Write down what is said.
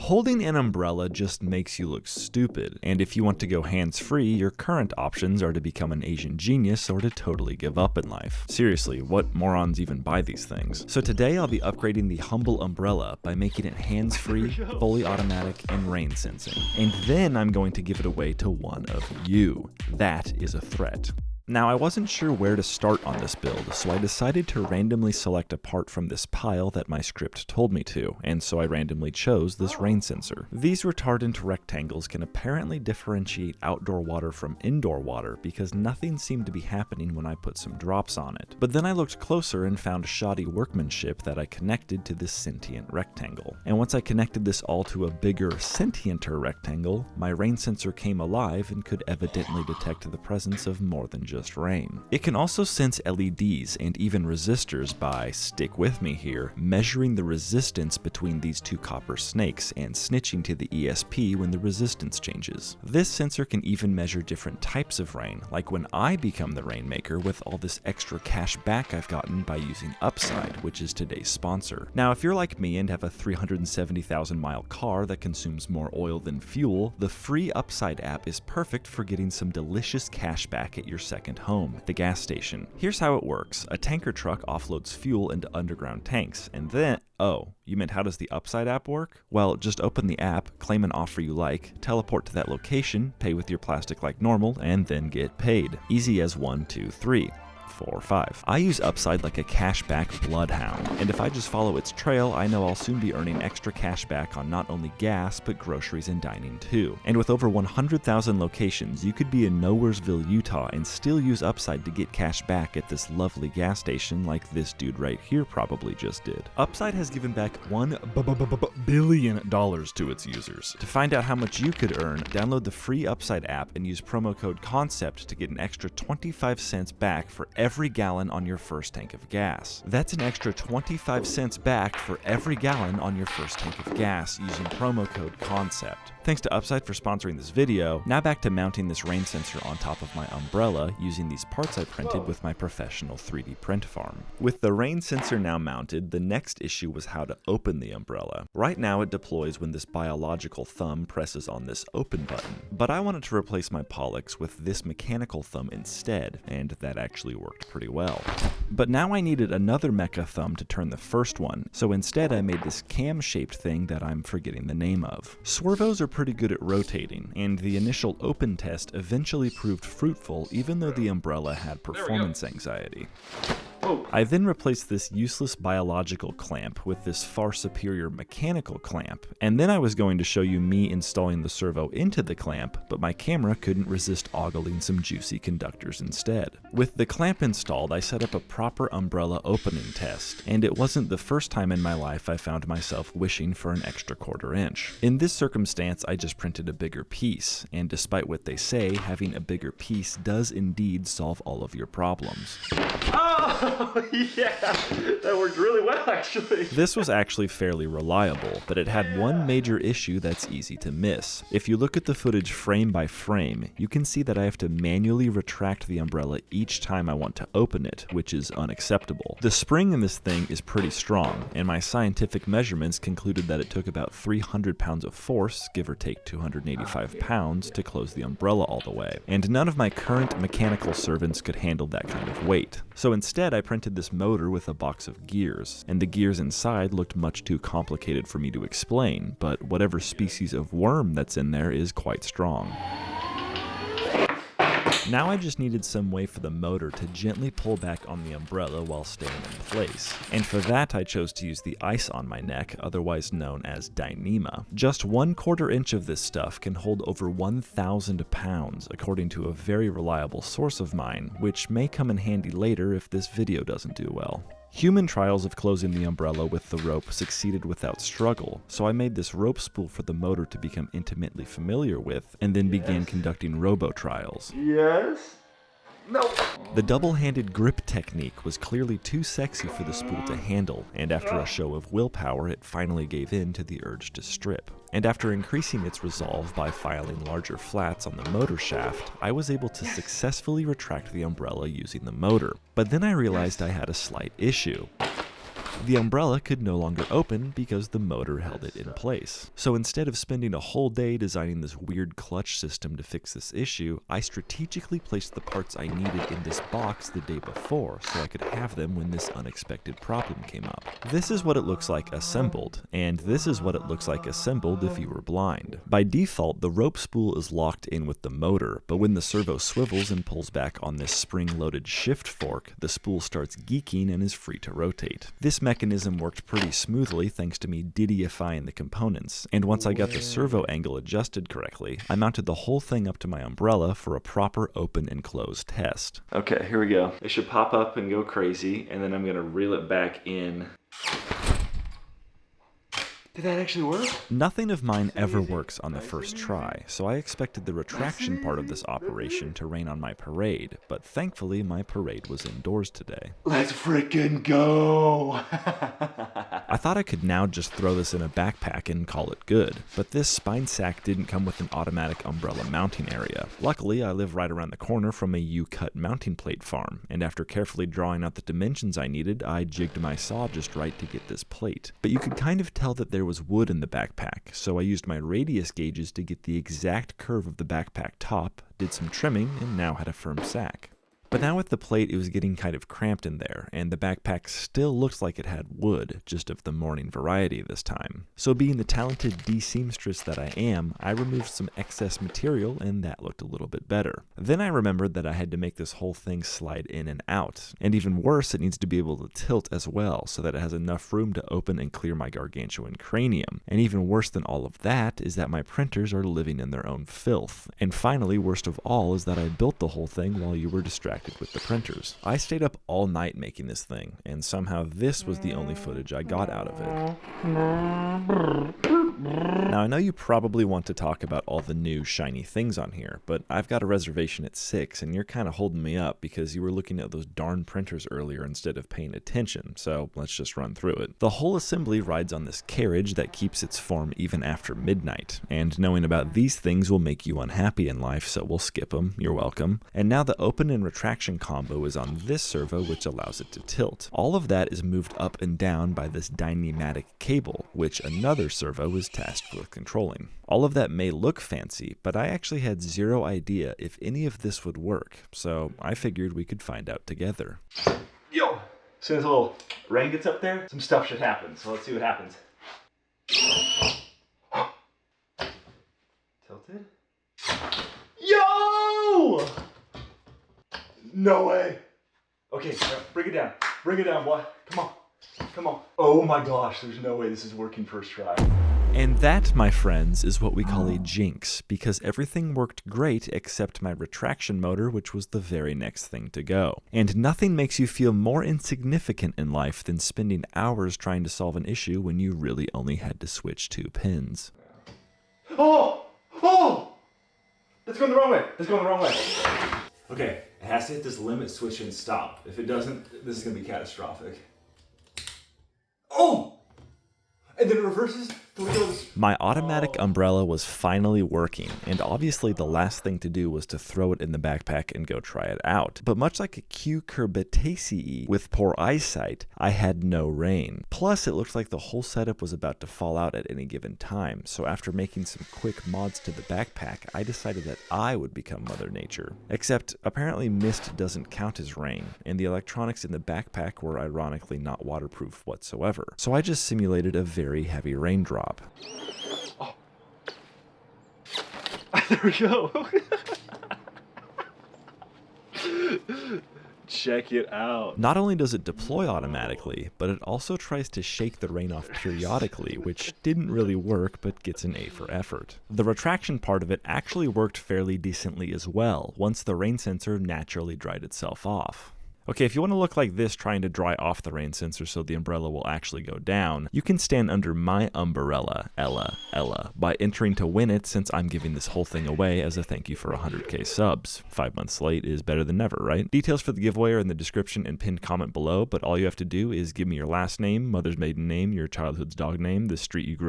Holding an umbrella just makes you look stupid, and if you want to go hands-free, your current options are to become an Asian genius or to totally give up in life. Seriously, what morons even buy these things? So today I'll be upgrading the humble umbrella by making it hands-free, fully automatic, and rain sensing. And then I'm going to give it away to one of you. That is a threat. Now, I wasn't sure where to start on this build, so I decided to randomly select a part from this pile that my script told me to, and so I randomly chose this rain sensor. These retardant rectangles can apparently differentiate outdoor water from indoor water because nothing seemed to be happening when I put some drops on it. But then I looked closer and found shoddy workmanship that I connected to this sentient rectangle. And once I connected this all to a bigger, sentienter rectangle, my rain sensor came alive and could evidently detect the presence of more than just rain. It can also sense LEDs and even resistors by, stick with me here, measuring the resistance between these two copper snakes and snitching to the ESP when the resistance changes. This sensor can even measure different types of rain, like when I become the rainmaker with all this extra cash back I've gotten by using Upside, which is today's sponsor. Now, if you're like me and have a 370,000 mile car that consumes more oil than fuel, the free Upside app is perfect for getting some delicious cash back at your second home, the gas station. Here's how it works. A tanker truck offloads fuel into underground tanks, and then, oh, you meant how does the Upside app work? Well, just open the app, claim an offer you like, teleport to that location, pay with your plastic like normal, and then get paid. Easy as 1, 2, 3. 4, 5. I use Upside like a cashback bloodhound, and if I just follow its trail, I know I'll soon be earning extra cash back on not only gas, but groceries and dining too. And with over 100,000 locations, you could be in Nowheresville, Utah, and still use Upside to get cash back at this lovely gas station like this dude right here probably just did. Upside has given back $1 billion to its users. To find out how much you could earn, download the free Upside app and use promo code CONCEPT to get an extra 25 cents back for every gallon on your first tank of gas. That's an extra 25 cents back for every gallon on your first tank of gas using promo code CONCEPT. Thanks to Upside for sponsoring this video. Now back to mounting this rain sensor on top of my umbrella using these parts I printed with my professional 3D print farm. With the rain sensor now mounted, the next issue was how to open the umbrella. Right now it deploys when this biological thumb presses on this open button, but I wanted to replace my Pollux with this mechanical thumb instead, and that actually worked pretty well. But now I needed another mecha thumb to turn the first one, so instead I made this cam-shaped thing that I'm forgetting the name of. Servos are pretty good at rotating, and the initial open test eventually proved fruitful even though the umbrella had performance anxiety. I then replaced this useless biological clamp with this far superior mechanical clamp, and then I was going to show you me installing the servo into the clamp, but my camera couldn't resist ogling some juicy conductors instead. With the clamp installed, I set up a proper umbrella opening test, and it wasn't the first time in my life I found myself wishing for an extra quarter inch. In this circumstance, I just printed a bigger piece, and despite what they say, having a bigger piece does indeed solve all of your problems. Oh, yeah, that worked really well, actually. This was actually fairly reliable, but it had one major issue that's easy to miss. If you look at the footage frame by frame, you can see that I have to manually retract the umbrella each time I want to open it, which is unacceptable. The spring in this thing is pretty strong, and my scientific measurements concluded that it took about 300 pounds of force, give or take 285 pounds, to close the umbrella all the way. And none of my current mechanical servants could handle that kind of weight. So instead, I printed this motor with a box of gears, and the gears inside looked much too complicated for me to explain, but whatever species of worm that's in there is quite strong. Now I just needed some way for the motor to gently pull back on the umbrella while staying in place. And for that I chose to use the ice on my neck, otherwise known as Dyneema. Just 1/4 inch of this stuff can hold over 1,000 pounds, according to a very reliable source of mine, which may come in handy later if this video doesn't do well. Human trials of closing the umbrella with the rope succeeded without struggle, so I made this rope spool for the motor to become intimately familiar with, and then began conducting robo trials. Yes. No. The double-handed grip technique was clearly too sexy for the spool to handle, and after a show of willpower, it finally gave in to the urge to strip. And after increasing its resolve by filing larger flats on the motor shaft, I was able to successfully retract the umbrella using the motor. But then I realized I had a slight issue. The umbrella could no longer open because the motor held it in place. So instead of spending a whole day designing this weird clutch system to fix this issue, I strategically placed the parts I needed in this box the day before so I could have them when this unexpected problem came up. This is what it looks like assembled, and this is what it looks like assembled if you were blind. By default, the rope spool is locked in with the motor, but when the servo swivels and pulls back on this spring-loaded shift fork, the spool starts geeking and is free to rotate. This mechanism worked pretty smoothly thanks to me Diddyifying the components, and once I got the servo angle adjusted correctly, I mounted the whole thing up to my umbrella for a proper open and close test. Okay, here we go. It should pop up and go crazy, and then I'm gonna reel it back in. Did that actually work? Nothing of mine ever works on the first try, so I expected the retraction part of this operation to rain on my parade, but thankfully my parade was indoors today. Let's freaking go! I thought I could now just throw this in a backpack and call it good, but this spine sack didn't come with an automatic umbrella mounting area. Luckily, I live right around the corner from a U-cut mounting plate farm, and after carefully drawing out the dimensions I needed, I jigged my saw just right to get this plate. But you could kind of tell that there was wood in the backpack, so I used my radius gauges to get the exact curve of the backpack top, did some trimming, and now had a firm sack. But now with the plate, it was getting kind of cramped in there, and the backpack still looked like it had wood, just of the morning variety this time. So being the talented de-seamstress that I am, I removed some excess material, and that looked a little bit better. Then I remembered that I had to make this whole thing slide in and out, and even worse, it needs to be able to tilt as well, so that it has enough room to open and clear my gargantuan cranium. And even worse than all of that is that my printers are living in their own filth. And finally, worst of all, is that I built the whole thing while you were distracted with the printers. I stayed up all night making this thing, and somehow this was the only footage I got out of it. Now I know you probably want to talk about all the new shiny things on here, but I've got a reservation at 6 and you're kind of holding me up because you were looking at those darn printers earlier instead of paying attention, so let's just run through it. The whole assembly rides on this carriage that keeps its form even after midnight, and knowing about these things will make you unhappy in life, so we'll skip them, you're welcome. And now the open and retraction combo is on this servo, which allows it to tilt. All of that is moved up and down by this Dynamatic cable, which another servo is tasked with controlling. All of that may look fancy, but I actually had zero idea if any of this would work, so I figured we could find out together. Yo! As soon as a little rain gets up there, some stuff should happen, so let's see what happens. Tilted? Yo! No way. Okay, bring it down. Bring it down, boy. Come on. Come on. Oh my gosh, there's no way this is working first try. And that, my friends, is what we call a jinx, because everything worked great except my retraction motor, which was the very next thing to go. And nothing makes you feel more insignificant in life than spending hours trying to solve an issue when you really only had to switch 2 pins. Oh! Oh! That's going the wrong way. That's going the wrong way. Okay, it has to hit this limit switch and stop. If it doesn't, this is going to be catastrophic. Oh! And then it reverses. My automatic umbrella was finally working, and obviously the last thing to do was to throw it in the backpack and go try it out. But much like a cucurbitacea with poor eyesight, I had no rain. Plus, it looked like the whole setup was about to fall out at any given time, so after making some quick mods to the backpack, I decided that I would become Mother Nature. Except, apparently mist doesn't count as rain, and the electronics in the backpack were ironically not waterproof whatsoever. So I just simulated a very heavy raindrop. Oh. There we go. Check it out. Not only does it deploy automatically, but it also tries to shake the rain off periodically, which didn't really work, but gets an A for effort. The retraction part of it actually worked fairly decently as well, once the rain sensor naturally dried itself off. Okay, if you want to look like this trying to dry off the rain sensor so the umbrella will actually go down, you can stand under my umbrella, Ella, by entering to win it, since I'm giving this whole thing away as a thank you for 100k subs. 5 months late is better than never, right? Details for the giveaway are in the description and pinned comment below, but all you have to do is give me your last name, mother's maiden name, your childhood's dog name, the street you grew